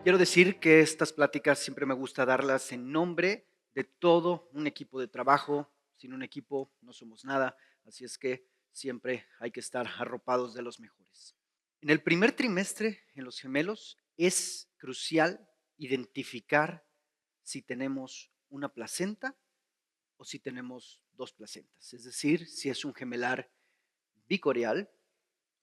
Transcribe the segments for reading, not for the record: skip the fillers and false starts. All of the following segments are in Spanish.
Quiero decir que estas pláticas siempre me gusta darlas en nombre de todo un equipo de trabajo. Sin un equipo no somos nada, así es que siempre hay que estar arropados de los mejores. En el primer trimestre, en los gemelos, es crucial identificar si tenemos una placenta o si tenemos dos placentas, es decir, si es un gemelar bicorial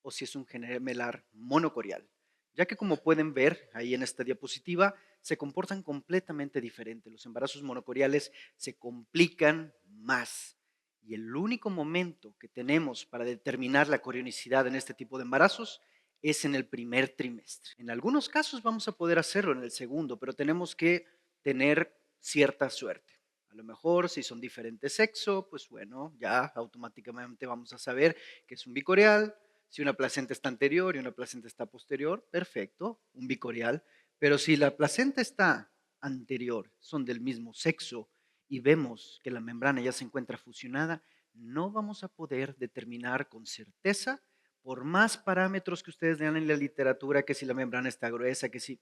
o si es un gemelar monocorial, ya que como pueden ver ahí en esta diapositiva, se comportan completamente diferentes. Los embarazos monocoriales se complican más y el único momento que tenemos para determinar la corionicidad en este tipo de embarazos es en el primer trimestre. En algunos casos vamos a poder hacerlo en el segundo, pero tenemos que tener cierta suerte. A lo mejor si son diferentes sexo, pues bueno, ya automáticamente vamos a saber que es un bicorial. Si una placenta está anterior y una placenta está posterior, perfecto, un bicorial. Pero si la placenta está anterior, son del mismo sexo y vemos que la membrana ya se encuentra fusionada, no vamos a poder determinar con certeza, por más parámetros que ustedes lean en la literatura, que si la membrana está gruesa, que si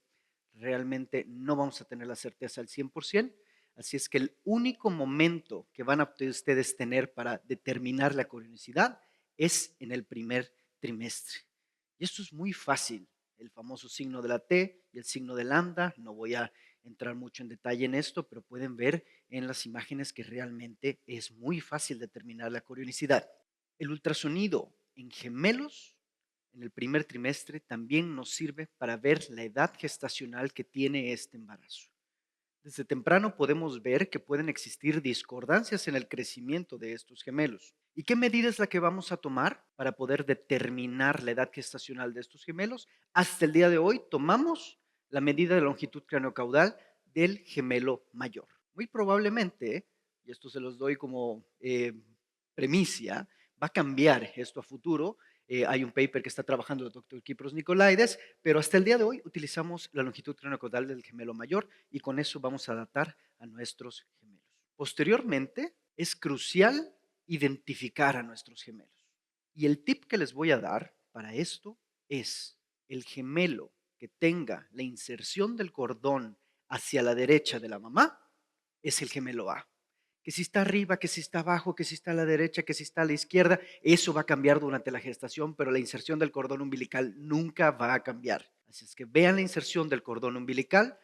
realmente no vamos a tener la certeza al 100%. Así es que el único momento que van a ustedes tener para determinar la corionicidad es en el primer trimestre. Y esto es muy fácil, el famoso signo de la T y el signo de lambda. No voy a entrar mucho en detalle en esto, pero pueden ver en las imágenes que realmente es muy fácil determinar la corionicidad. El ultrasonido en gemelos en el primer trimestre también nos sirve para ver la edad gestacional que tiene este embarazo. Desde temprano podemos ver que pueden existir discordancias en el crecimiento de estos gemelos. ¿Y qué medida es la que vamos a tomar para poder determinar la edad gestacional de estos gemelos? Hasta el día de hoy tomamos la medida de longitud craneocaudal del gemelo mayor. Muy probablemente, y esto se los doy como premicia, va a cambiar esto a futuro. Hay un paper que está trabajando el doctor Kipros Nicolaides, pero hasta el día de hoy utilizamos la longitud craneocaudal del gemelo mayor y con eso vamos a datar a nuestros gemelos. Posteriormente, es crucial identificar a nuestros gemelos. Y el tip que les voy a dar para esto es el gemelo que tenga la inserción del cordón hacia la derecha de la mamá, es el gemelo A. Que si está arriba, que si está abajo, que si está a la derecha, que si está a la izquierda, eso va a cambiar durante la gestación, pero la inserción del cordón umbilical nunca va a cambiar. Así es que vean la inserción del cordón umbilical,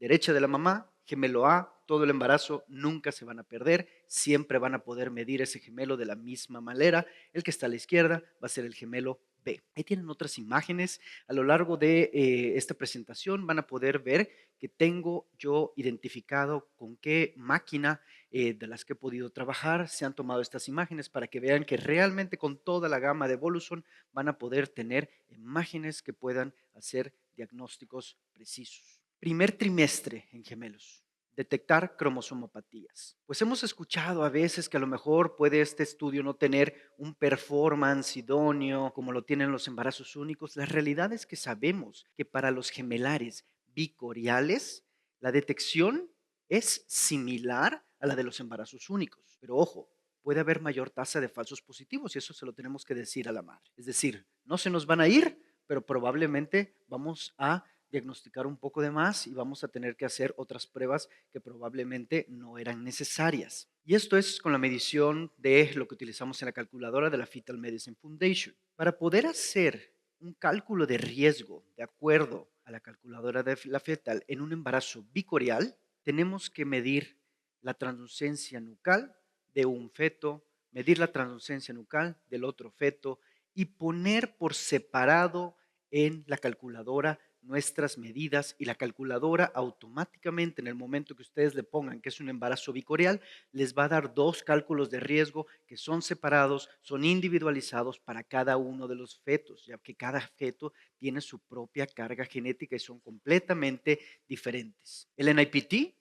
derecha de la mamá, gemelo A, todo el embarazo, nunca se van a perder, siempre van a poder medir ese gemelo de la misma manera. El que está a la izquierda va a ser el gemelo B. Ahí tienen otras imágenes. A lo largo de esta presentación van a poder ver que tengo yo identificado con qué máquina de las que he podido trabajar se han tomado estas imágenes para que vean que realmente con toda la gama de Voluson van a poder tener imágenes que puedan hacer diagnósticos precisos. Primer trimestre en gemelos. Detectar cromosomopatías. Pues hemos escuchado a veces que a lo mejor puede este estudio no tener un performance idóneo como lo tienen los embarazos únicos. La realidad es que sabemos que para los gemelares bicoriales la detección es similar a la de los embarazos únicos. Pero ojo, puede haber mayor tasa de falsos positivos y eso se lo tenemos que decir a la madre. Es decir, no se nos van a ir, pero probablemente vamos a diagnosticar un poco de más y vamos a tener que hacer otras pruebas que probablemente no eran necesarias. Y esto es con la medición de lo que utilizamos en la calculadora de la Fetal Medicine Foundation. Para poder hacer un cálculo de riesgo de acuerdo a la calculadora de la fetal en un embarazo bicorial, tenemos que medir la translucencia nucal de un feto, medir la translucencia nucal del otro feto y poner por separado en la calculadora nuestras medidas y la calculadora automáticamente en el momento que ustedes le pongan que es un embarazo bicorial, les va a dar dos cálculos de riesgo que son separados, son individualizados para cada uno de los fetos, ya que cada feto tiene su propia carga genética y son completamente diferentes. El NIPT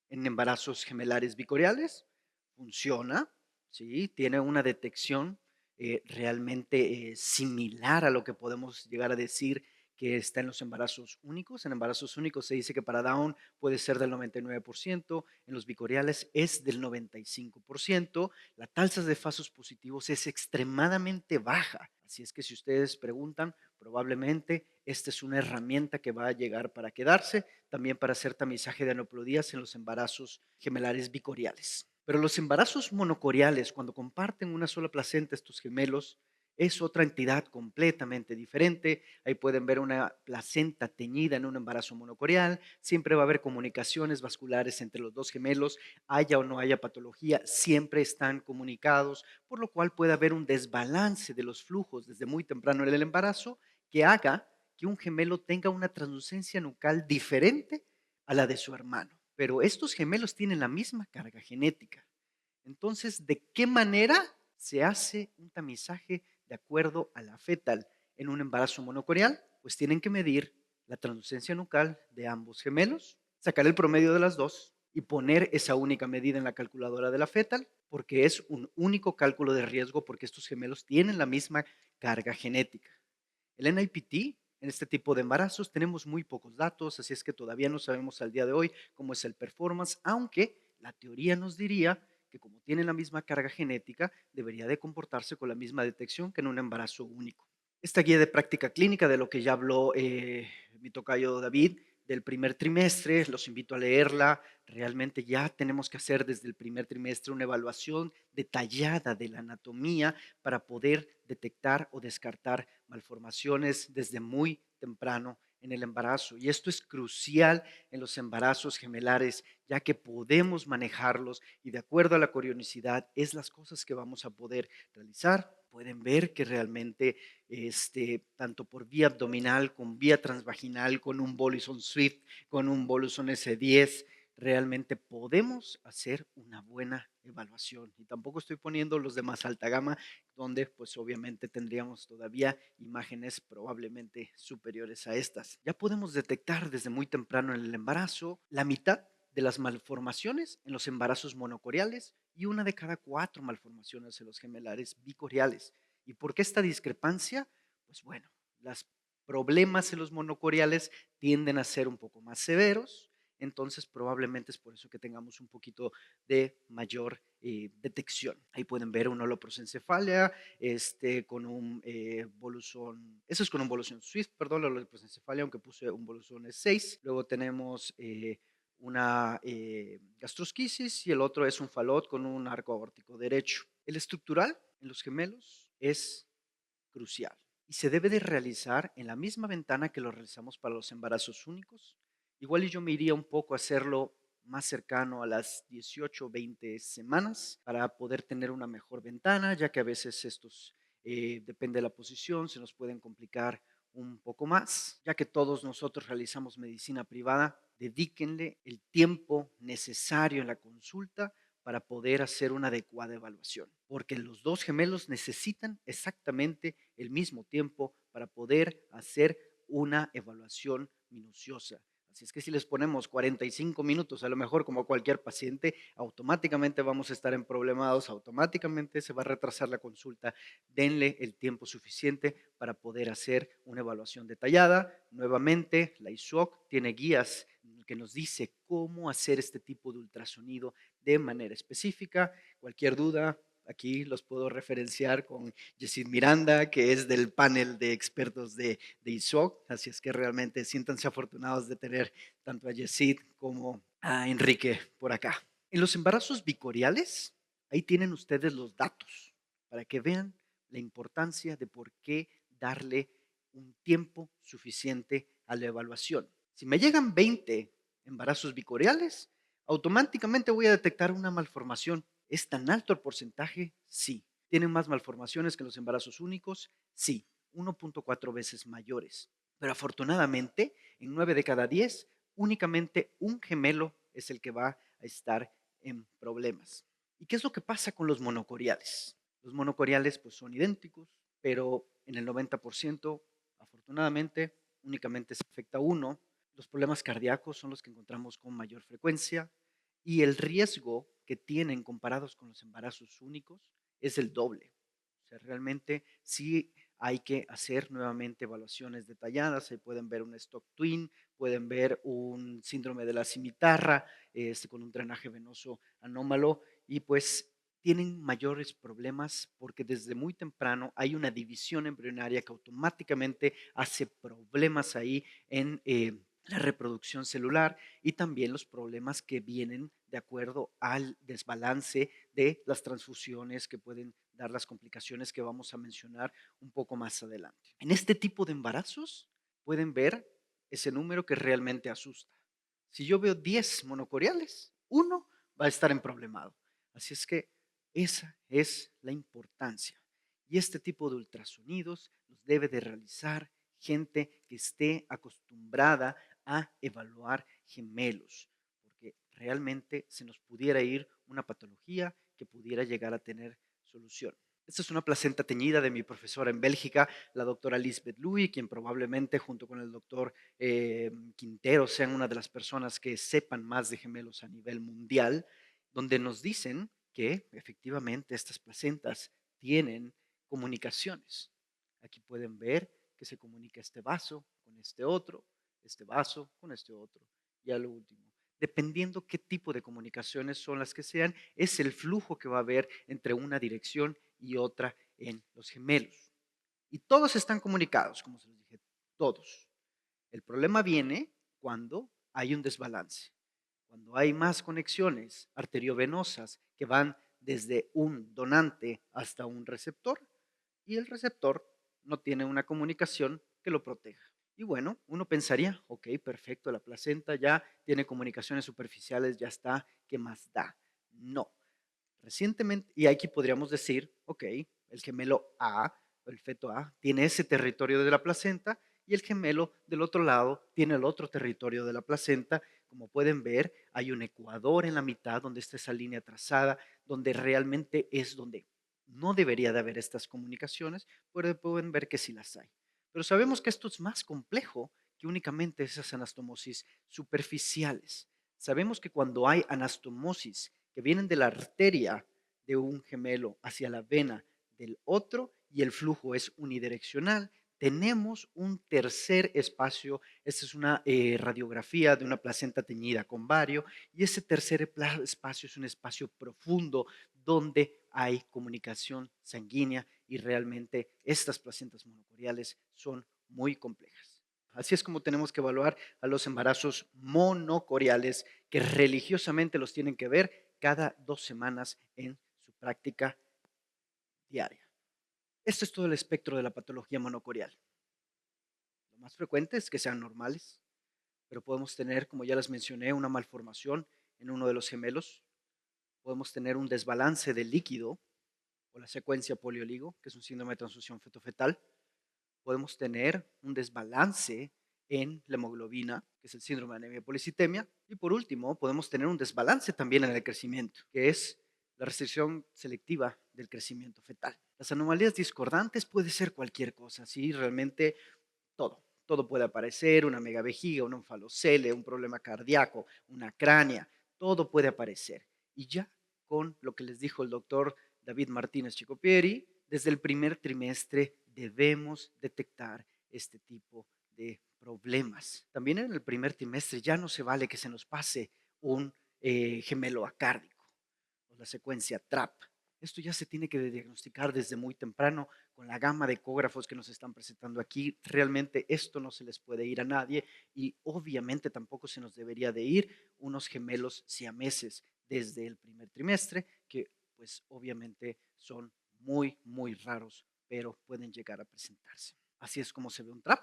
en embarazos gemelares bicoriales funciona, ¿sí? Tiene una detección realmente similar a lo que podemos llegar a decir que está en los embarazos únicos. En embarazos únicos se dice que para Down puede ser del 99%, en los bicoriales es del 95%. La tasa de falsos positivos es extremadamente baja. Así es que si ustedes preguntan, Probablemente esta es una herramienta que va a llegar para quedarse, también para hacer tamizaje de aneuploidías en los embarazos gemelares bicoriales. Pero los embarazos monocoriales, cuando comparten una sola placenta estos gemelos, es otra entidad completamente diferente. Ahí pueden ver una placenta teñida en un embarazo monocorial. Siempre va a haber comunicaciones vasculares entre los dos gemelos, haya o no haya patología, siempre están comunicados, por lo cual puede haber un desbalance de los flujos desde muy temprano en el embarazo que haga que un gemelo tenga una translucencia nucal diferente a la de su hermano. Pero estos gemelos tienen la misma carga genética. Entonces, ¿de qué manera se hace un tamizaje de acuerdo a la fetal en un embarazo monocorial? Pues tienen que medir la translucencia nucal de ambos gemelos, sacar el promedio de las dos y poner esa única medida en la calculadora de la fetal, porque es un único cálculo de riesgo porque estos gemelos tienen la misma carga genética. El NIPT, en este tipo de embarazos, tenemos muy pocos datos, así es que todavía no sabemos al día de hoy cómo es el performance, aunque la teoría nos diría que como tiene la misma carga genética, debería de comportarse con la misma detección que en un embarazo único. Esta guía de práctica clínica de lo que ya habló mi tocayo David, del primer trimestre, los invito a leerla. Realmente ya tenemos que hacer desde el primer trimestre una evaluación detallada de la anatomía para poder detectar o descartar malformaciones desde muy temprano en el embarazo. Y esto es crucial en los embarazos gemelares, ya que podemos manejarlos y de acuerdo a la corionicidad es las cosas que vamos a poder realizar. Pueden ver que realmente tanto por vía abdominal, con vía transvaginal, con un Bolison Swift, con un Bolison S10, realmente podemos hacer una buena evaluación. Y tampoco estoy poniendo los de más alta gama, donde pues obviamente tendríamos todavía imágenes probablemente superiores a estas. Ya podemos detectar desde muy temprano en el embarazo la mitad de las malformaciones en los embarazos monocoriales y una de cada 4 malformaciones en los gemelares bicoriales. ¿Y por qué esta discrepancia? Pues bueno, los problemas en los monocoriales tienden a ser un poco más severos, entonces probablemente es por eso que tengamos un poquito de mayor detección. Ahí pueden ver un holoprosencefalia con un bolusón, eso es con un bolusón Swift, perdón, la holoprosencefalia, aunque puse un bolusón S6. Luego tenemos una gastrosquisis y el otro es un falot con un arco aórtico derecho. El estructural en los gemelos es crucial y se debe de realizar en la misma ventana que lo realizamos para los embarazos únicos. Igual y yo me iría un poco a hacerlo más cercano a las 18 o 20 semanas para poder tener una mejor ventana, ya que a veces estos, depende de la posición, se nos pueden complicar un poco más, ya que todos nosotros realizamos medicina privada, dedíquenle el tiempo necesario en la consulta para poder hacer una adecuada evaluación, porque los dos gemelos necesitan exactamente el mismo tiempo para poder hacer una evaluación minuciosa. Así es que si les ponemos 45 minutos, a lo mejor como cualquier paciente, automáticamente vamos a estar en problemados, automáticamente se va a retrasar la consulta. Denle el tiempo suficiente para poder hacer una evaluación detallada. Nuevamente, la ISUOC tiene guías que nos dice cómo hacer este tipo de ultrasonido de manera específica. Cualquier duda, aquí los puedo referenciar con Yesid Miranda, que es del panel de expertos de ISOC, así es que realmente siéntanse afortunados de tener tanto a Yesid como a Enrique por acá. En los embarazos bicoriales, ahí tienen ustedes los datos para que vean la importancia de por qué darle un tiempo suficiente a la evaluación. Si me llegan 20 embarazos bicoriales, automáticamente voy a detectar una malformación. ¿Es tan alto el porcentaje? Sí. ¿Tienen más malformaciones que los embarazos únicos? Sí, 1.4 veces mayores. Pero afortunadamente, en 9 de cada 10, únicamente un gemelo es el que va a estar en problemas. ¿Y qué es lo que pasa con los monocoriales? Los monocoriales pues son idénticos, pero en el 90%, afortunadamente, únicamente se afecta uno. Los problemas cardíacos son los que encontramos con mayor frecuencia y el riesgo que tienen comparados con los embarazos únicos es el doble. O sea, realmente sí hay que hacer nuevamente evaluaciones detalladas. Ahí pueden ver un stock twin, pueden ver un síndrome de la cimitarra con un drenaje venoso anómalo y pues tienen mayores problemas porque desde muy temprano hay una división embrionaria que automáticamente hace problemas ahí en la reproducción celular y también los problemas que vienen de acuerdo al desbalance de las transfusiones que pueden dar las complicaciones que vamos a mencionar un poco más adelante. En este tipo de embarazos pueden ver ese número que realmente asusta. Si yo veo 10 monocoriales, uno va a estar en problemado. Así es que esa es la importancia. Y este tipo de ultrasonidos los debe de realizar gente que esté acostumbrada a evaluar gemelos, porque realmente se nos pudiera ir una patología que pudiera llegar a tener solución. Esta es una placenta teñida de mi profesora en Bélgica, la doctora Lisbeth Louis, quien probablemente junto con el doctor Quintero sean una de las personas que sepan más de gemelos a nivel mundial, donde nos dicen que efectivamente estas placentas tienen comunicaciones. Aquí pueden ver que se comunica este vaso con este vaso con este otro. Y a lo último, dependiendo qué tipo de comunicaciones son las que sean, es el flujo que va a haber entre una dirección y otra en los gemelos. Y todos están comunicados, como se los dije, todos. El problema viene cuando hay un desbalance, cuando hay más conexiones arteriovenosas que van desde un donante hasta un receptor y el receptor no tiene una comunicación que lo proteja. Y bueno, uno pensaría, ok, perfecto, la placenta ya tiene comunicaciones superficiales, ya está, ¿qué más da? No. Recientemente, y aquí podríamos decir, ok, el gemelo A, el feto A, tiene ese territorio de la placenta y el gemelo del otro lado tiene el otro territorio de la placenta. Como pueden ver, hay un ecuador en la mitad donde está esa línea trazada, donde realmente es donde no debería de haber estas comunicaciones, pero pueden ver que sí las hay. Pero sabemos que esto es más complejo que únicamente esas anastomosis superficiales. Sabemos que cuando hay anastomosis que vienen de la arteria de un gemelo hacia la vena del otro y el flujo es unidireccional, tenemos un tercer espacio. Esta es una radiografía de una placenta teñida con bario y ese tercer espacio es un espacio profundo donde hay comunicación sanguínea y realmente estas placentas monocoriales son muy complejas. Así es como tenemos que evaluar a los embarazos monocoriales que religiosamente los tienen que ver cada 2 semanas en su práctica diaria. Esto es todo el espectro de la patología monocorial. Lo más frecuente es que sean normales, pero podemos tener, como ya les mencioné, una malformación en uno de los gemelos. Podemos tener un desbalance del líquido o la secuencia polioligo, que es un síndrome de transfusión fetofetal. Podemos tener un desbalance en la hemoglobina, que es el síndrome de anemia policitemia. Y por último, podemos tener un desbalance también en el crecimiento, que es la restricción selectiva del crecimiento fetal. Las anomalías discordantes puede ser cualquier cosa, ¿sí? Realmente todo. Todo puede aparecer, una megavejiga, un onfalocele, un problema cardíaco, una cránea, todo puede aparecer. Y ya con lo que les dijo el doctor David Martínez Chicopieri, desde el primer trimestre debemos detectar este tipo de problemas. También en el primer trimestre ya no se vale que se nos pase un gemelo acárdico o la secuencia TRAP. Esto ya se tiene que diagnosticar desde muy temprano con la gama de ecógrafos que nos están presentando aquí. Realmente esto no se les puede ir a nadie y obviamente tampoco se nos debería de ir unos gemelos siameses desde el primer trimestre, que pues obviamente son muy, muy raros, pero pueden llegar a presentarse. Así es como se ve un TRAP.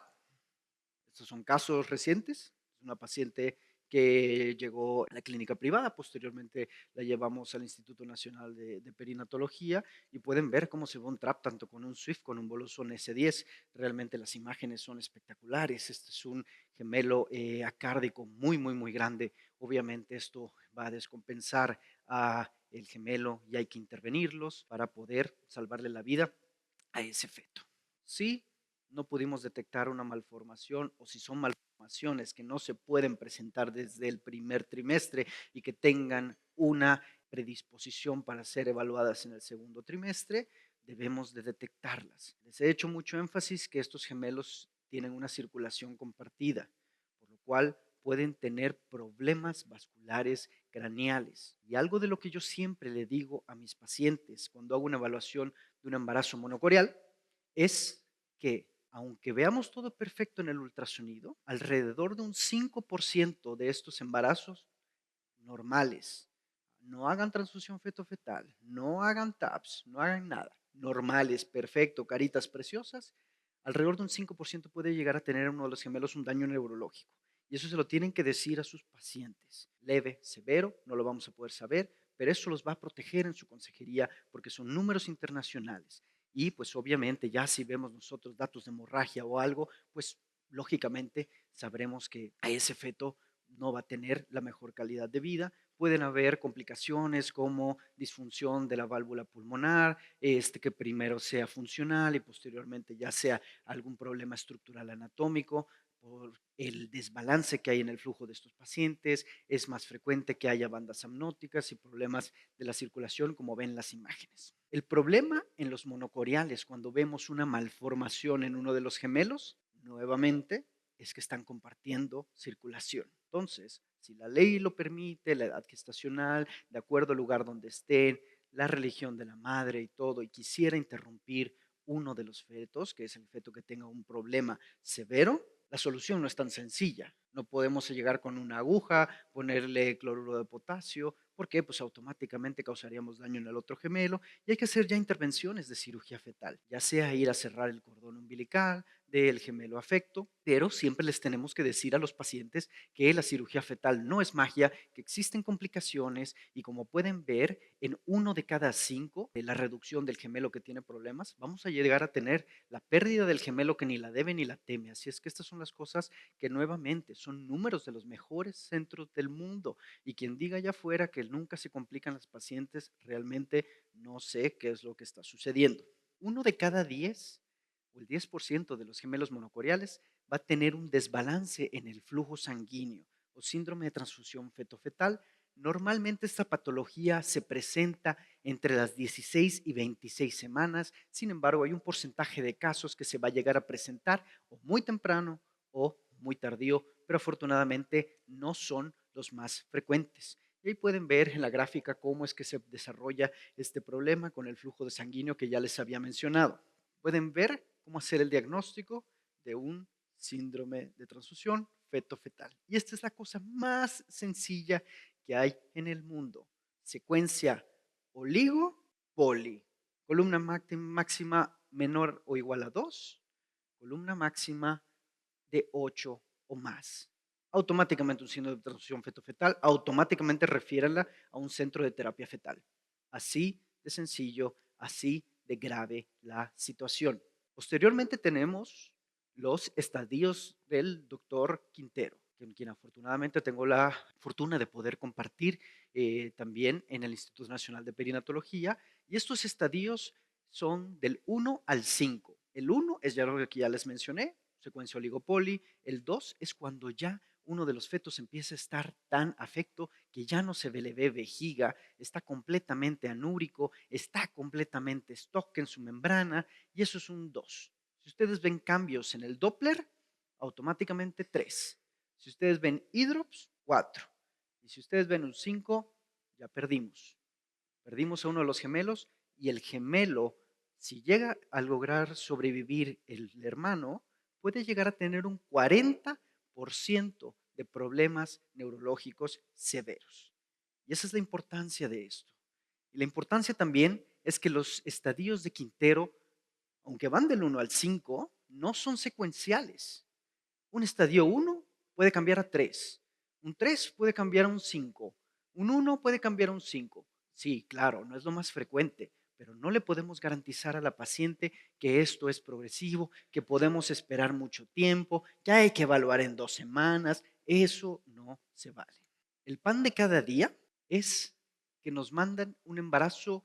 Estos son casos recientes. Es una paciente que llegó a la clínica privada, posteriormente la llevamos al Instituto Nacional de Perinatología y pueden ver cómo se ve un TRAP tanto con un Swift, con un Bolozón S10. Realmente las imágenes son espectaculares. Este es un gemelo acárdico muy, muy, muy grande. Obviamente esto va a descompensar a el gemelo y hay que intervenirlos para poder salvarle la vida a ese feto. Sí, no pudimos detectar una malformación o si son malformaciones que no se pueden presentar desde el primer trimestre y que tengan una predisposición para ser evaluadas en el segundo trimestre, debemos de detectarlas. Les he hecho mucho énfasis que estos gemelos tienen una circulación compartida, por lo cual pueden tener problemas vasculares craneales. Y algo de lo que yo siempre le digo a mis pacientes cuando hago una evaluación de un embarazo monocorial es que aunque veamos todo perfecto en el ultrasonido, alrededor de un 5% de estos embarazos normales, no hagan transfusión feto-fetal, no hagan TAPS, no hagan nada, normales, perfecto, caritas preciosas, alrededor de un 5% puede llegar a tener uno de los gemelos un daño neurológico. Y eso se lo tienen que decir a sus pacientes. Leve, severo, no lo vamos a poder saber, pero eso los va a proteger en su consejería porque son números internacionales. Y pues obviamente ya si vemos nosotros datos de hemorragia o algo, pues lógicamente sabremos que a ese feto no va a tener la mejor calidad de vida. Pueden haber complicaciones como disfunción de la válvula pulmonar, que primero sea funcional y posteriormente ya sea algún problema estructural anatómico por el desbalance que hay en el flujo de estos pacientes. Es más frecuente que haya bandas amnóticas y problemas de la circulación, como ven las imágenes. El problema en los monocoriales, cuando vemos una malformación en uno de los gemelos, nuevamente, es que están compartiendo circulación. Entonces, si la ley lo permite, la edad gestacional, de acuerdo al lugar donde estén, la religión de la madre y todo, y quisiera interrumpir uno de los fetos, que es el feto que tenga un problema severo, la solución no es tan sencilla. No podemos llegar con una aguja, ponerle cloruro de potasio, porque pues automáticamente causaríamos daño en el otro gemelo y hay que hacer ya intervenciones de cirugía fetal, ya sea ir a cerrar el cordón umbilical del gemelo afecto, pero siempre les tenemos que decir a los pacientes que la cirugía fetal no es magia, que existen complicaciones y como pueden ver, en 1 de cada 5 de la reducción del gemelo que tiene problemas, vamos a llegar a tener la pérdida del gemelo que ni la debe ni la teme. Así es que estas son las cosas que nuevamente son números de los mejores centros del mundo y quien diga allá afuera que nunca se complican las pacientes, realmente no sé qué es lo que está sucediendo. 1 de cada 10 o el 10% de los gemelos monocoriales va a tener un desbalance en el flujo sanguíneo o síndrome de transfusión feto-fetal. Normalmente esta patología se presenta entre las 16 y 26 semanas, sin embargo hay un porcentaje de casos que se va a llegar a presentar o muy temprano o muy tardío, pero afortunadamente no son los más frecuentes. Y ahí pueden ver en la gráfica cómo es que se desarrolla este problema con el flujo de sanguíneo que ya les había mencionado. Pueden ver cómo hacer el diagnóstico de un síndrome de transfusión feto-fetal. Y esta es la cosa más sencilla que hay en el mundo. Secuencia oligo-poli. Columna máxima menor o igual a 2. Columna máxima de 8 o más. Automáticamente un síndrome de transfusión feto-fetal, automáticamente refiéranla a un centro de terapia fetal. Así de sencillo, así de grave la situación. Posteriormente tenemos los estadios del doctor Quintero, con quien afortunadamente tengo la fortuna de poder compartir también en el Instituto Nacional de Perinatología. Y estos estadios son del 1 al 5. El 1 es ya lo que ya les mencioné, secuencia oligopoli. El 2 es cuando ya uno de los fetos empieza a estar tan afecto que ya no se le ve vejiga, está completamente anúrico, está completamente stock en su membrana y eso es un 2. Si ustedes ven cambios en el Doppler, automáticamente 3. Si ustedes ven hidrops, 4. Y si ustedes ven un 5, ya perdimos. Perdimos a uno de los gemelos y el gemelo, si llega a lograr sobrevivir el hermano, puede llegar a tener un 40% de problemas neurológicos severos. Y esa es la importancia de esto. Y la importancia también es que los estadios de Quintero, aunque van del 1 al 5, no son secuenciales. Un estadio 1 puede cambiar a 3. Un 3 puede cambiar a un 5. Un 1 puede cambiar a un 5. Sí, claro, no es lo más frecuente, pero no le podemos garantizar a la paciente que esto es progresivo, que podemos esperar mucho tiempo, que hay que evaluar en 2 semanas. Eso no se vale. El pan de cada día es que nos mandan un embarazo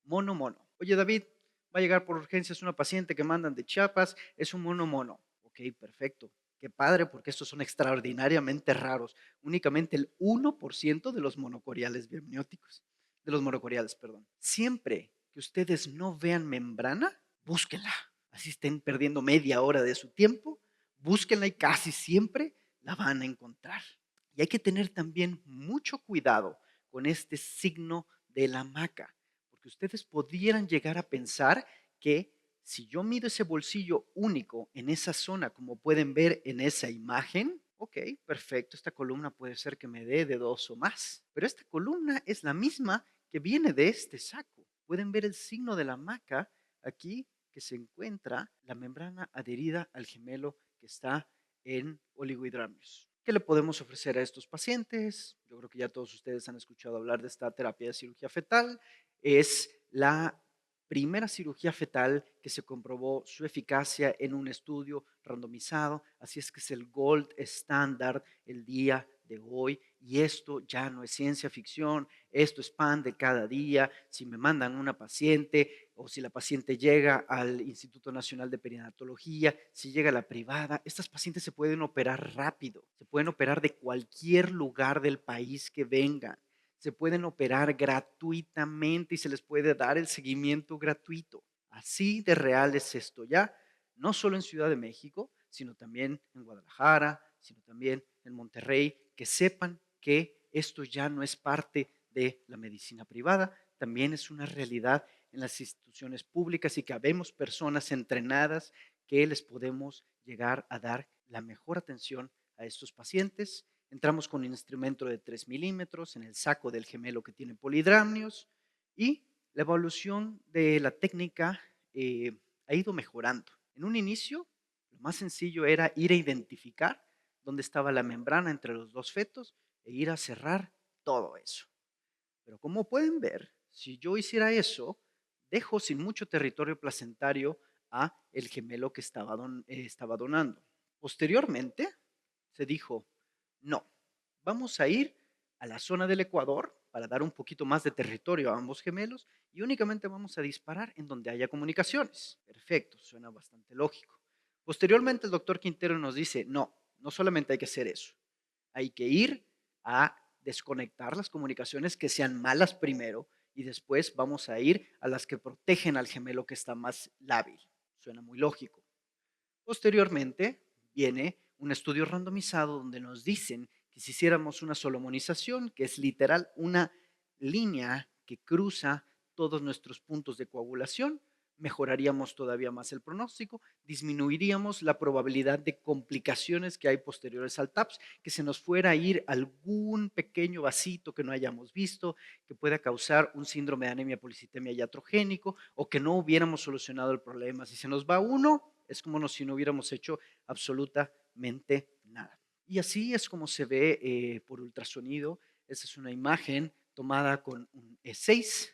mono-mono. Oye, David, va a llegar por urgencias una paciente que mandan de Chiapas, es un mono-mono. Ok, perfecto. Qué padre, porque estos son extraordinariamente raros. Únicamente el 1% de los monocoriales biomnióticos, de los monocoriales, perdón. Siempre que ustedes no vean membrana, búsquenla. Así estén perdiendo media hora de su tiempo, búsquenla y casi siempre la van a encontrar. Y hay que tener también mucho cuidado con este signo de la hamaca, porque ustedes pudieran llegar a pensar que si yo mido ese bolsillo único en esa zona, como pueden ver en esa imagen, ok, perfecto, esta columna puede ser que me dé de 2 o más, pero esta columna es la misma que viene de este saco. Pueden ver el signo de la hamaca aquí, que se encuentra la membrana adherida al gemelo que está en oligohidramnios. ¿Qué le podemos ofrecer a estos pacientes? Yo creo que ya todos ustedes han escuchado hablar de esta terapia de cirugía fetal. Es la primera cirugía fetal que se comprobó su eficacia en un estudio randomizado, así es que es el gold standard el día de hoy, y esto ya no es ciencia ficción, esto es pan de cada día. Si me mandan una paciente o si la paciente llega al Instituto Nacional de Perinatología, si llega a la privada, estas pacientes se pueden operar rápido, se pueden operar de cualquier lugar del país que vengan, se pueden operar gratuitamente y se les puede dar el seguimiento gratuito. Así de real es esto ya, no solo en Ciudad de México, sino también en Guadalajara, sino también en Monterrey, que sepan que esto ya no es parte de la medicina privada, también es una realidad en las instituciones públicas y que habemos personas entrenadas que les podemos llegar a dar la mejor atención a estos pacientes. Entramos con un instrumento de 3 milímetros en el saco del gemelo que tiene polidramnios y la evolución de la técnica ha ido mejorando. En un inicio, lo más sencillo era ir a identificar dónde estaba la membrana entre los dos fetos e ir a cerrar todo eso. Pero como pueden ver, si yo hiciera eso, dejo sin mucho territorio placentario a el gemelo que estaba donando. Posteriormente, se dijo, no, vamos a ir a la zona del Ecuador para dar un poquito más de territorio a ambos gemelos y únicamente vamos a disparar en donde haya comunicaciones. Perfecto, suena bastante lógico. Posteriormente, el doctor Quintero nos dice, no, no solamente hay que hacer eso, hay que ir a desconectar las comunicaciones que sean malas primero y después vamos a ir a las que protegen al gemelo que está más lábil. Suena muy lógico. Posteriormente viene un estudio randomizado donde nos dicen que si hiciéramos una solomonización, que es literal una línea que cruza todos nuestros puntos de coagulación, mejoraríamos todavía más el pronóstico, disminuiríamos la probabilidad de complicaciones que hay posteriores al TAPS, que se nos fuera a ir algún pequeño vasito que no hayamos visto, que pueda causar un síndrome de anemia policitemia iatrogénico o que no hubiéramos solucionado el problema. Si se nos va uno, es como si no hubiéramos hecho absolutamente nada. Y así es como se ve por ultrasonido. Esta es una imagen tomada con un E6.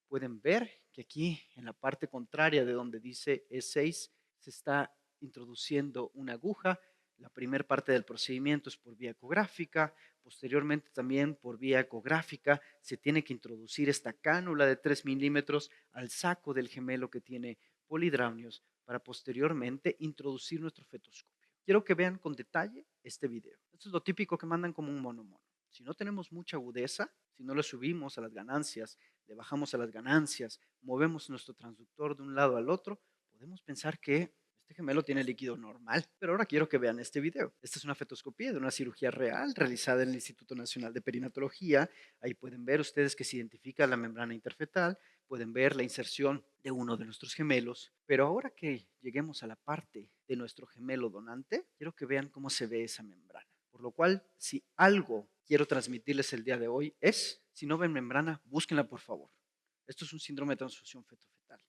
Pueden ver que aquí en la parte contraria de donde dice E6 se está introduciendo una aguja. La primera parte del procedimiento es por vía ecográfica, posteriormente también por vía ecográfica se tiene que introducir esta cánula de 3 milímetros al saco del gemelo que tiene polidraunios para posteriormente introducir nuestro fetoscopio. Quiero que vean con detalle este video. Esto es lo típico que mandan como un mono. Si no tenemos mucha agudeza, si no le subimos a las ganancias, le bajamos a las ganancias, movemos nuestro transductor de un lado al otro, podemos pensar que este gemelo tiene líquido normal. Pero ahora quiero que vean este video. Esta es una fetoscopía de una cirugía real realizada en el Instituto Nacional de Perinatología. Ahí pueden ver ustedes que se identifica la membrana interfetal, pueden ver la inserción de uno de nuestros gemelos. Pero ahora que lleguemos a la parte de nuestro gemelo donante, quiero que vean cómo se ve esa membrana. Por lo cual, si algo quiero transmitirles el día de hoy es, si no ven membrana, búsquenla por favor. Esto es un síndrome de transfusión fetofetal.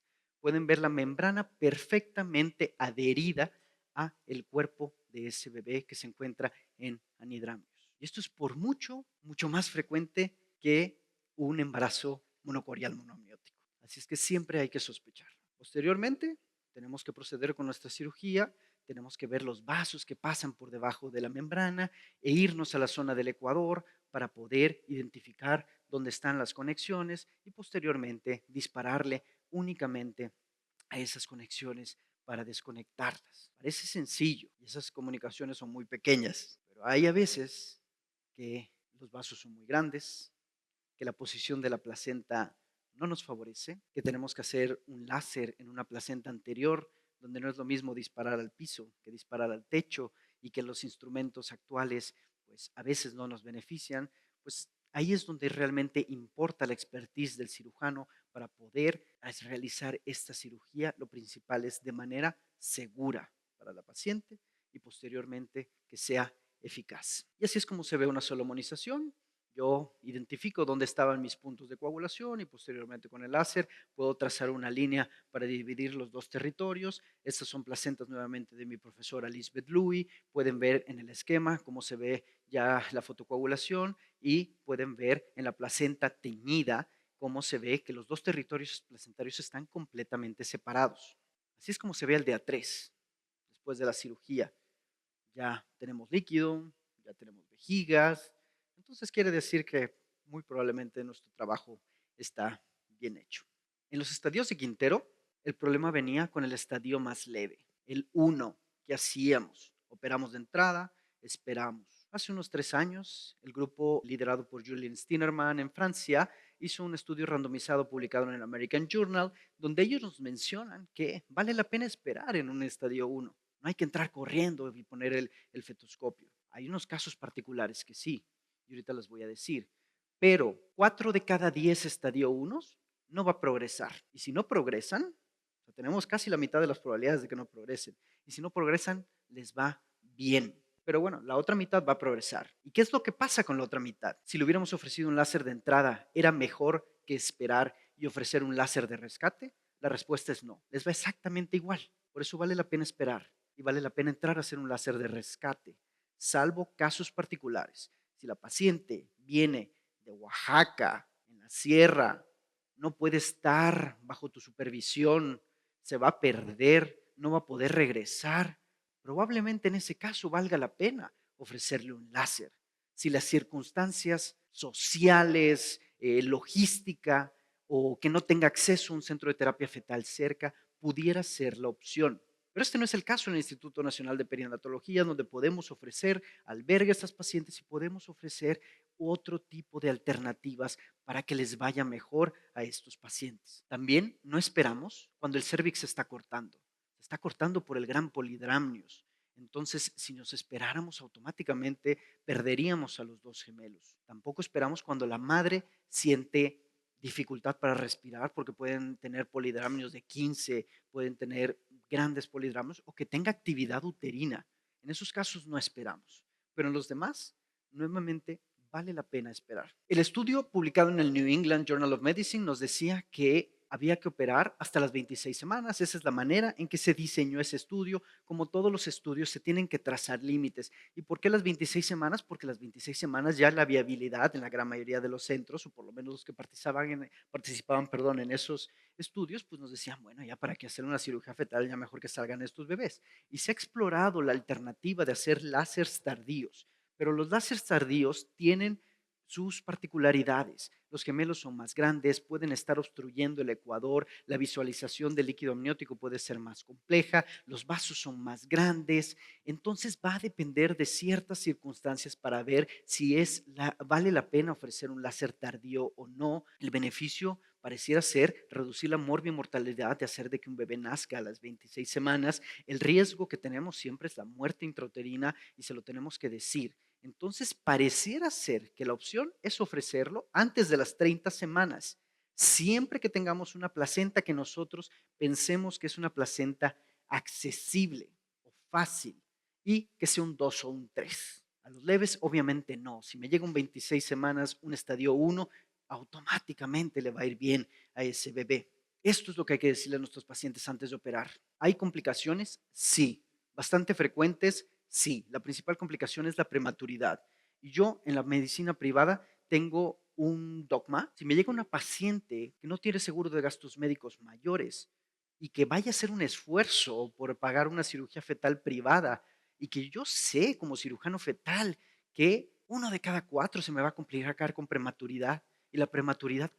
Pueden ver la membrana perfectamente adherida a el cuerpo de ese bebé que se encuentra en anidramios. Y esto es por mucho, mucho más frecuente que un embarazo monocorial monoamiótico. Así es que siempre hay que sospechar. Posteriormente, tenemos que proceder con nuestra cirugía, tenemos que ver los vasos que pasan por debajo de la membrana e irnos a la zona del ecuador para poder identificar dónde están las conexiones y posteriormente dispararle únicamente a esas conexiones para desconectarlas. Parece sencillo y esas comunicaciones son muy pequeñas, pero hay a veces que los vasos son muy grandes, que la posición de la placenta no nos favorece, que tenemos que hacer un láser en una placenta anterior, donde no es lo mismo disparar al piso que disparar al techo y que los instrumentos actuales pues a veces no nos benefician, pues ahí es donde realmente importa la expertise del cirujano para poder realizar esta cirugía. Lo principal es de manera segura para la paciente y posteriormente que sea eficaz. Y así es como se ve una solomonización. Yo identifico dónde estaban mis puntos de coagulación y posteriormente con el láser puedo trazar una línea para dividir los dos territorios. Estas son placentas nuevamente de mi profesora Lisbeth Louis. Pueden ver en el esquema cómo se ve ya la fotocoagulación y pueden ver en la placenta teñida cómo se ve que los dos territorios placentarios están completamente separados. Así es como se ve el día 3 después de la cirugía. Ya tenemos líquido, ya tenemos vejigas, entonces quiere decir que muy probablemente nuestro trabajo está bien hecho. En los estadios de Quintero, el problema venía con el estadio más leve, el uno que hacíamos. Operamos de entrada, esperamos. Hace unos 3 años, el grupo liderado por Julien Steinerman en Francia hizo un estudio randomizado publicado en el American Journal, donde ellos nos mencionan que vale la pena esperar en un estadio uno. No hay que entrar corriendo y poner el fetoscopio. Hay unos casos particulares que sí, y ahorita les voy a decir, pero 4 de cada 10 estadio 1 no va a progresar. Y si no progresan, o sea, tenemos casi la mitad de las probabilidades de que no progresen. Y si no progresan, les va bien. Pero bueno, la otra mitad va a progresar. ¿Y qué es lo que pasa con la otra mitad? Si le hubiéramos ofrecido un láser de entrada, ¿era mejor que esperar y ofrecer un láser de rescate? La respuesta es no. Les va exactamente igual. Por eso vale la pena esperar y vale la pena entrar a hacer un láser de rescate, salvo casos particulares. Si la paciente viene de Oaxaca, en la sierra, no puede estar bajo tu supervisión, se va a perder, no va a poder regresar, probablemente en ese caso valga la pena ofrecerle un láser. Si las circunstancias sociales, logística o que no tenga acceso a un centro de terapia fetal cerca, pudiera ser la opción. Pero este no es el caso en el Instituto Nacional de Perinatología, donde podemos ofrecer albergue a estas pacientes y podemos ofrecer otro tipo de alternativas para que les vaya mejor a estos pacientes. También no esperamos cuando el cérvix se está cortando. Se está cortando por el gran polidramnios. Entonces, si nos esperáramos automáticamente, perderíamos a los dos gemelos. Tampoco esperamos cuando la madre siente dificultad para respirar, porque pueden tener polidramnios de 15, pueden tener grandes polidramas o que tenga actividad uterina. En esos casos no esperamos, pero en los demás, nuevamente, vale la pena esperar. El estudio publicado en el New England Journal of Medicine nos decía que había que operar hasta las 26 semanas. Esa es la manera en que se diseñó ese estudio. Como todos los estudios, se tienen que trazar límites. ¿Y por qué las 26 semanas? Porque las 26 semanas ya la viabilidad en la gran mayoría de los centros, o por lo menos los que participaban en esos estudios, pues nos decían, bueno, ya para qué hacer una cirugía fetal, ya mejor que salgan estos bebés. Y se ha explorado la alternativa de hacer láseres tardíos, pero los láseres tardíos tienen sus particularidades. Los gemelos son más grandes, pueden estar obstruyendo el ecuador, la visualización del líquido amniótico puede ser más compleja, los vasos son más grandes, entonces va a depender de ciertas circunstancias para ver si vale la pena ofrecer un láser tardío o no. El beneficio pareciera ser reducir la morbimortalidad de hacer de que un bebé nazca a las 26 semanas. El riesgo que tenemos siempre es la muerte intrauterina y se lo tenemos que decir. Entonces, pareciera ser que la opción es ofrecerlo antes de las 30 semanas, siempre que tengamos una placenta que nosotros pensemos que es una placenta accesible o fácil y que sea un 2 o un 3. A los leves, obviamente no. Si me llega un 26 semanas, un estadio 1, automáticamente le va a ir bien a ese bebé. Esto es lo que hay que decirle a nuestros pacientes antes de operar. ¿Hay complicaciones? Sí. ¿Bastante frecuentes? Sí. La principal complicación es la prematuridad. Y yo en la medicina privada tengo un dogma. Si me llega una paciente que no tiene seguro de gastos médicos mayores y que vaya a hacer un esfuerzo por pagar una cirugía fetal privada y que yo sé como cirujano fetal que 1 de cada 4 se me va a complicar con prematuridad, y la prematuridad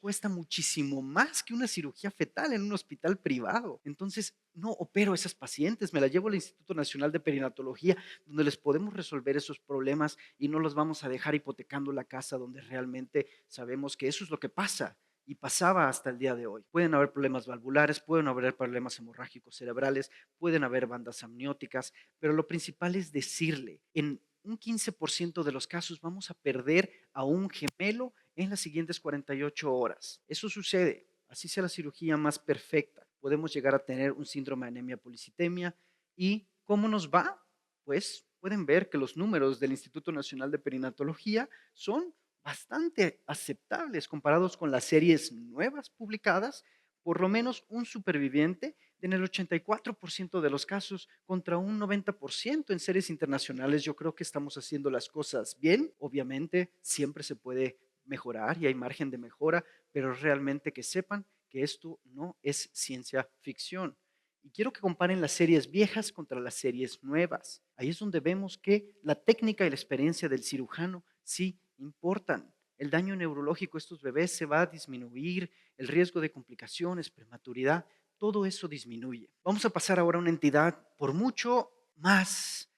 cuesta muchísimo más que una cirugía fetal en un hospital privado. Entonces, no opero a esas pacientes, me las llevo al Instituto Nacional de Perinatología, donde les podemos resolver esos problemas y no los vamos a dejar hipotecando la casa donde realmente sabemos que eso es lo que pasa. y pasaba hasta el día de hoy. Pueden haber problemas valvulares, pueden haber problemas hemorrágicos cerebrales, pueden haber bandas amnióticas, pero lo principal es decirle, en un 15% de los casos vamos a perder a un gemelo en las siguientes 48 horas. Eso sucede, así sea la cirugía más perfecta. Podemos llegar a tener un síndrome de anemia policitemia. ¿Y cómo nos va? Pues pueden ver que los números del Instituto Nacional de Perinatología son bastante aceptables comparados con las series nuevas publicadas, por lo menos un superviviente en el 84% de los casos contra un 90% en series internacionales. Yo creo que estamos haciendo las cosas bien. Obviamente siempre se puede mejorar y hay margen de mejora, pero realmente que sepan que esto no es ciencia ficción. Y quiero que comparen las series viejas contra las series nuevas. Ahí es donde vemos que la técnica y la experiencia del cirujano sí importan. El daño neurológico a estos bebés se va a disminuir, el riesgo de complicaciones, prematuridad, todo eso disminuye. Vamos a pasar ahora a una entidad por mucho más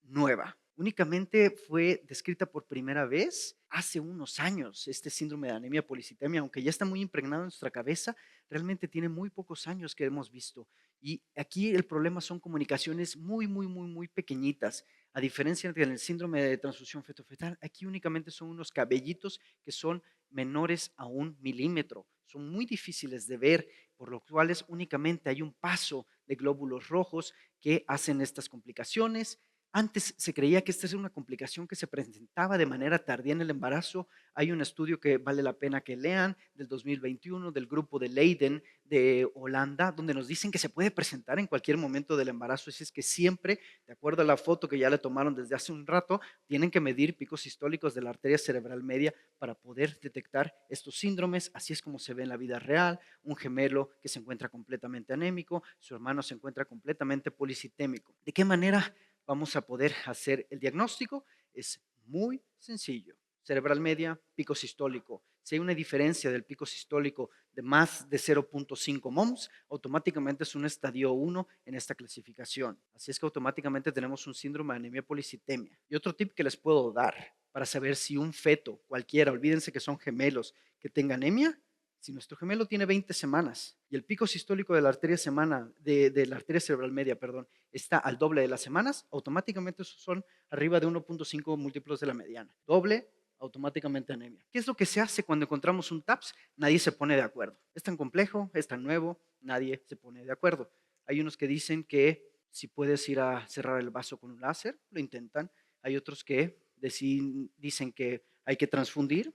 nueva. Únicamente fue descrita por primera vez hace unos años este síndrome de anemia policitemia, aunque ya está muy impregnado en nuestra cabeza, realmente tiene muy pocos años que hemos visto. Y aquí el problema son comunicaciones muy pequeñitas. A diferencia del síndrome de transfusión fetofetal, aquí únicamente son unos cabellitos que son menores a 1 milímetro. Son muy difíciles de ver, por lo cual únicamente hay un paso de glóbulos rojos que hacen estas complicaciones. Antes se creía que esta es una complicación que se presentaba de manera tardía en el embarazo. Hay un estudio que vale la pena que lean del 2021 del grupo de Leiden de Holanda, donde nos dicen que se puede presentar en cualquier momento del embarazo. Así es que siempre, de acuerdo a la foto que ya le tomaron desde hace un rato, tienen que medir picos sistólicos de la arteria cerebral media para poder detectar estos síndromes. Así es como se ve en la vida real. Un gemelo que se encuentra completamente anémico, su hermano se encuentra completamente policitémico. ¿De qué manera vamos a poder hacer el diagnóstico? Es muy sencillo. Cerebral media, pico sistólico. Si hay una diferencia del pico sistólico de más de 0.5 moms, automáticamente es un estadio 1 en esta clasificación. Así es que automáticamente tenemos un síndrome de anemia policitemia. Y otro tip que les puedo dar para saber si un feto, cualquiera, olvídense que son gemelos, que tenga anemia, si nuestro gemelo tiene 20 semanas y el pico sistólico de la arteria, de la arteria cerebral media, perdón, está al doble de las semanas, automáticamente esos son arriba de 1.5 múltiplos de la mediana. Doble, automáticamente anemia. ¿Qué es lo que se hace cuando encontramos un TAPS? Nadie se pone de acuerdo. Es tan complejo, es tan nuevo, nadie se pone de acuerdo. Hay unos que dicen que si puedes ir a cerrar el vaso con un láser, lo intentan. Hay otros que dicen que hay que transfundir.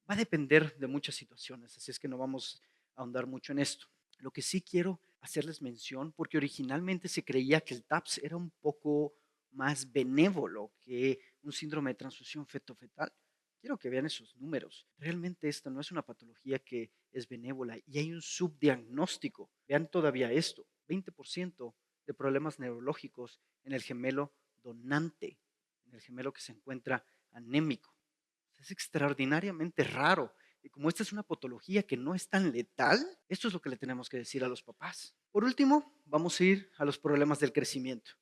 Va a depender de muchas situaciones, así es que no vamos a ahondar mucho en esto. Lo que sí quiero hacerles mención, porque originalmente se creía que el TAPS era un poco más benévolo que un síndrome de transfusión feto-fetal. Quiero que vean esos números. Realmente esta no es una patología que es benévola y hay un subdiagnóstico. Vean todavía esto, 20% de problemas neurológicos en el gemelo donante, en el gemelo que se encuentra anémico. Es extraordinariamente raro. Y como esta es una patología que no es tan letal, esto es lo que le tenemos que decir a los papás. Por último, vamos a ir a los problemas del crecimiento.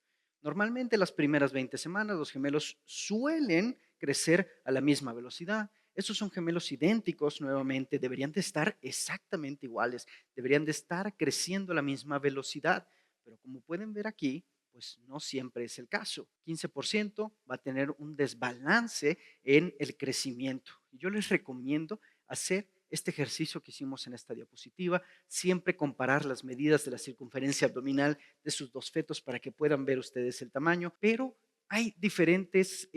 Normalmente las primeras 20 semanas los gemelos suelen crecer a la misma velocidad. Estos son gemelos idénticos, nuevamente, deberían de estar exactamente iguales, deberían de estar creciendo a la misma velocidad. Pero como pueden ver aquí, pues no siempre es el caso. 15% va a tener un desbalance en el crecimiento. Y yo les recomiendo hacer este ejercicio que hicimos en esta diapositiva, siempre comparar las medidas de la circunferencia abdominal de sus dos fetos para que puedan ver ustedes el tamaño, pero hay diferentes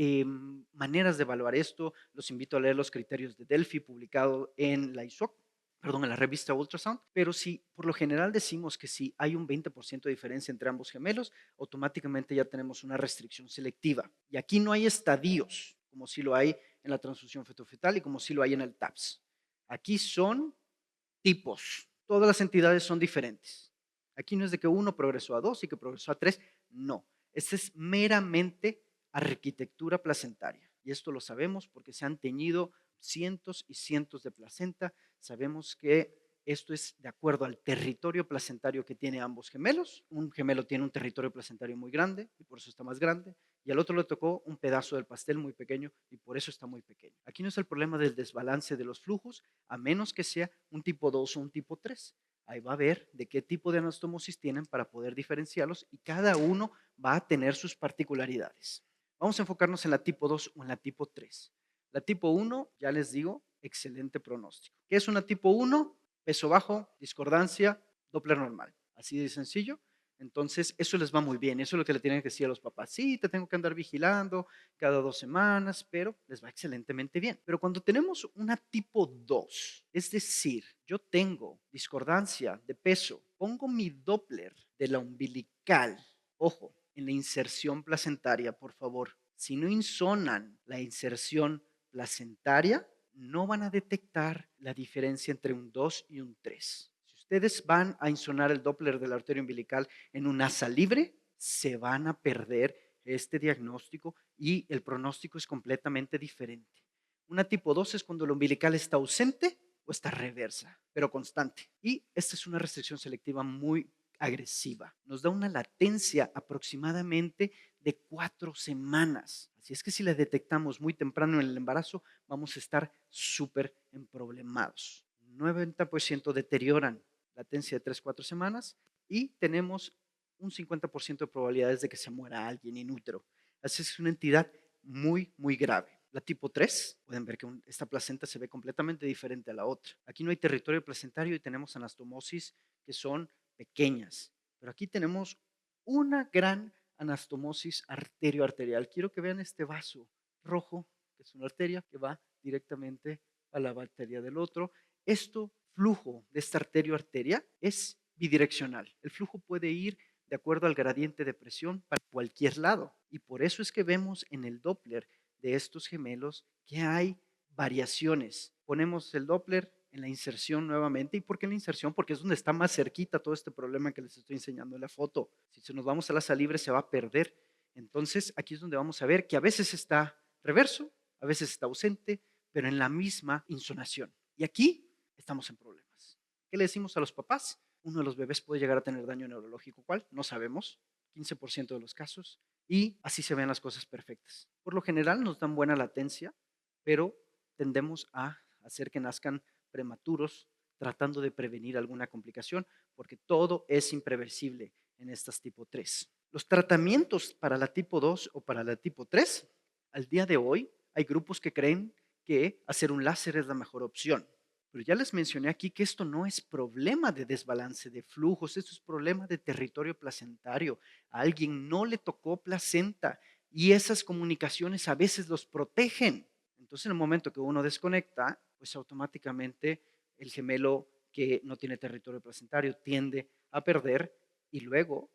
maneras de evaluar esto. Los invito a leer los criterios de Delphi publicado en la ISOC, perdón, en la revista Ultrasound, pero si por lo general decimos que si hay un 20% de diferencia entre ambos gemelos, automáticamente ya tenemos una restricción selectiva. Y aquí no hay estadios, como si lo hay en la transfusión fetofetal y como si lo hay en el TAPS. Aquí son tipos. Todas las entidades son diferentes. Aquí no es de que uno progresó a 2 y que progresó a 3. No. Esta es meramente arquitectura placentaria. Y esto lo sabemos porque se han teñido cientos y cientos de placenta. Sabemos que esto es de acuerdo al territorio placentario que tiene ambos gemelos. Un gemelo tiene un territorio placentario muy grande y por eso está más grande, y al otro le tocó un pedazo del pastel muy pequeño y por eso está muy pequeño. Aquí no es el problema del desbalance de los flujos, a menos que sea un tipo 2 o un tipo 3. Ahí va a ver de qué tipo de anastomosis tienen para poder diferenciarlos y cada uno va a tener sus particularidades. Vamos a enfocarnos en la tipo 2 o en la tipo 3. La tipo 1, ya les digo, excelente pronóstico. ¿Qué es una tipo 1? Peso bajo, discordancia, Doppler normal. Así de sencillo. Entonces, eso les va muy bien. Eso es lo que le tienen que decir a los papás. Sí, te tengo que andar vigilando cada 2 semanas, pero les va excelentemente bien. Pero cuando tenemos una tipo 2, es decir, yo tengo discordancia de peso, pongo mi Doppler de la umbilical, ojo, en la inserción placentaria, por favor. Si no insonan la inserción placentaria, no van a detectar la diferencia entre un 2 y un 3. Si ustedes van a insonar el Doppler de la arteria umbilical en un asa libre, se van a perder este diagnóstico y el pronóstico es completamente diferente. Una tipo 2 es cuando el umbilical está ausente o está reversa, pero constante. Y esta es una restricción selectiva muy agresiva. Nos da una latencia aproximadamente de 4 semanas. Así es que si la detectamos muy temprano en el embarazo, vamos a estar súper emproblemados. 90% deterioran latencia de 3-4 semanas y tenemos un 50% de probabilidades de que se muera alguien in útero. Así es una entidad muy, muy grave. La tipo 3, pueden ver que esta placenta se ve completamente diferente a la otra. Aquí no hay territorio placentario y tenemos anastomosis que son pequeñas, pero aquí tenemos una gran anastomosis arterioarterial. Quiero que vean este vaso rojo, que es una arteria que va directamente a la arteria del otro. Esto flujo de esta arteria es bidireccional. El flujo puede ir de acuerdo al gradiente de presión para cualquier lado. Y por eso es que vemos en el Doppler de estos gemelos que hay variaciones. Ponemos el Doppler en la inserción nuevamente. ¿Y por qué en la inserción? Porque es donde está más cerquita todo este problema que les estoy enseñando en la foto. Si nos vamos a la asa libre se va a perder. Entonces aquí es donde vamos a ver que a veces está reverso, a veces está ausente, pero en la misma insonación. Y aquí estamos en problemas. ¿Qué le decimos a los papás? Uno de los bebés puede llegar a tener daño neurológico. ¿Cuál? No sabemos. 15% de los casos. Y así se ven las cosas perfectas. Por lo general nos dan buena latencia, pero tendemos a hacer que nazcan prematuros tratando de prevenir alguna complicación, porque todo es imprevisible en estas tipo 3. Los tratamientos para la tipo 2 o para la tipo 3, al día de hoy hay grupos que creen que hacer un láser es la mejor opción. Pero ya les mencioné aquí que esto no es problema de desbalance de flujos, esto es problema de territorio placentario. A alguien no le tocó placenta y esas comunicaciones a veces los protegen. Entonces, en el momento que uno desconecta, pues automáticamente el gemelo que no tiene territorio placentario tiende a perder y luego,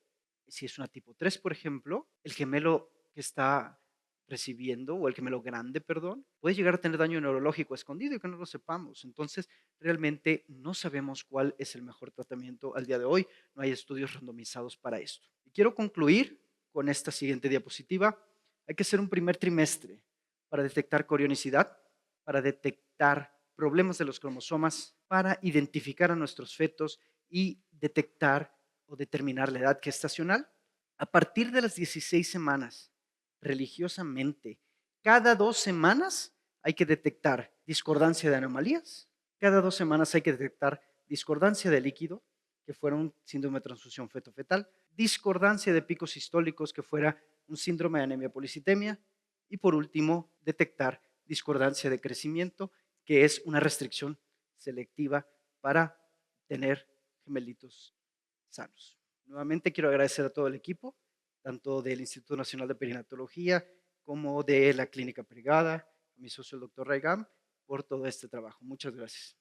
si es una tipo 3, por ejemplo, el gemelo que está recibiendo, o el gemelo grande, perdón, puede llegar a tener daño neurológico escondido y que no lo sepamos. Entonces, realmente no sabemos cuál es el mejor tratamiento al día de hoy. No hay estudios randomizados para esto. Y quiero concluir con esta siguiente diapositiva. Hay que hacer un primer trimestre para detectar corionicidad, para detectar problemas de los cromosomas, para identificar a nuestros fetos y detectar o determinar la edad gestacional. A partir de las 16 semanas, religiosamente, cada 2 semanas hay que detectar discordancia de anomalías, cada 2 semanas hay que detectar discordancia de líquido, que fuera un síndrome de transfusión feto-fetal, discordancia de picos sistólicos, que fuera un síndrome de anemia policitemia, y por último, detectar discordancia de crecimiento, que es una restricción selectiva para tener gemelitos sanos. Nuevamente quiero agradecer a todo el equipo, tanto del Instituto Nacional de Perinatología como de la clínica privada, a mi socio el doctor Raigam, por todo este trabajo. Muchas gracias.